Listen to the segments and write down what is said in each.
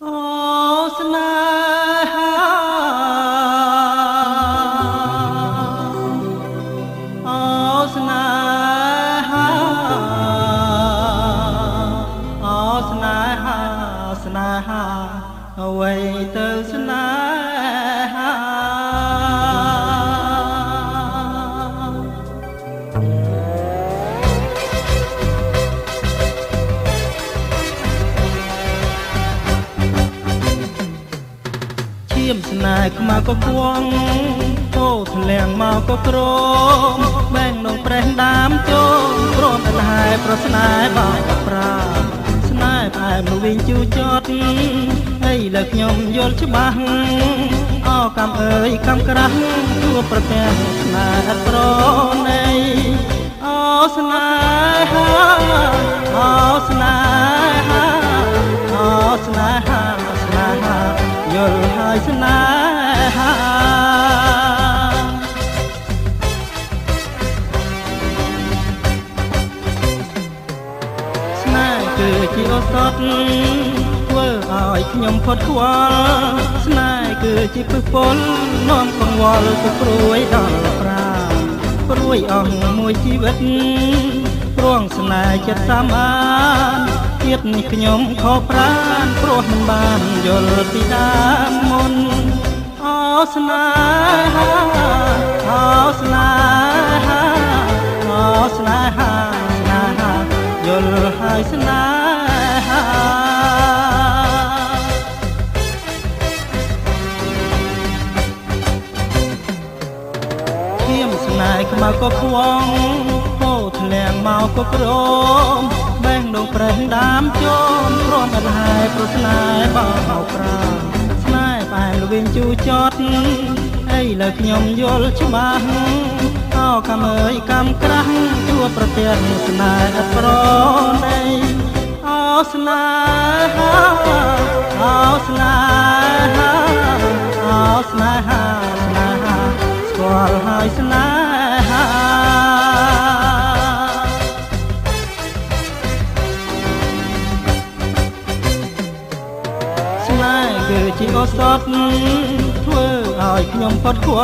អូស្នេហាអូស្នេហាអូស្នេហាស្នេហាអ្វីទៅស្នេហាឈាមស្នេហ៍ខ្មៅក៏គួងហូរធ្លាងមកក៏ក្រមបែងនងប្រេះដាមចូលព្រមអលហែប្រស្នេហ៍បោកប្រាស្នេហ៍ផ្អែមវិញជូចត់ហើយលើខ្ញុំយល់ច្បាស់អោកម្មអើយកម្មក្រាស់ជួបប្រទះស្នេហ៍អត់ប្រណីអូស្នេហាអូស្នេហាអូស្នេហាស្នេហាយល់ហើយស្នេហាស្នេហ៍គឺជាឱសថធ្វើឲ្យខ្ញុំផុតខ្វល់ស្នេហ៍គឺជាពឹសពលនាំកង្វល់ទៅព្រួយដល់ប្រាព្រួយអស់មួយជីវិតព្រោះស្នេហ៍ចិត្តសាមានទៀតនេះខ្ញុំខកប្រានព្រោះមិនបានយល់ពីដើមមុនអូស្នេហាអូស្នេហាអូស្នេហាស្នេហាយល់ហើយស្នេហាឈាមស្នេហ៍ខ្មៅក៏ខ្វងហូរធ្លាងមកក៏ក្រមបែងដងប្រេះដាមចូលព្រមអលហែប្រស្នេហ៍បោកប្រាស្នេហ៍ផ្អែមវិញជូចត់អីលើខ្ញុំយល់ច្បាស់អោកម្មអើយកម្មក្រាស់ជួបប្រទះស្នេហ៍អត់ប្រណីអូស្នេហាអូស្នេហាអូស្នេហាស្នេហាស្គាល់ហើយស្នេហាស្នេហ៍គឺជាឱសថធ្វើឲ្យខ្ញុំផុតខ្វ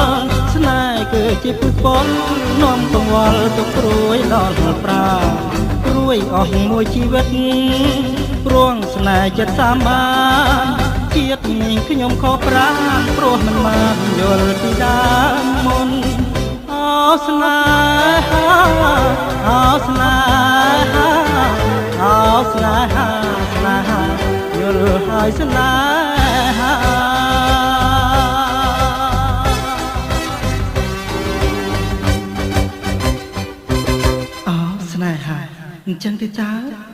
ល់ស្នេហ៍គឺជាពឹសពលនាំកង្វល់ទុកព្រួយដល់ប្រាព្រួយអស់មួយជីវិតព្រោះស្នេហ៍ចិត្តសាមានជាតិនេះខ្ញុំខកប្រាណព្រោះមិនបានយល់ពីដើមមុនអូស្នេហាអូស្នេហាអូស្នេហាស្នេហាយល់ហើយស្នេហាអូស្នេហាអញ្ចឹងទេតើ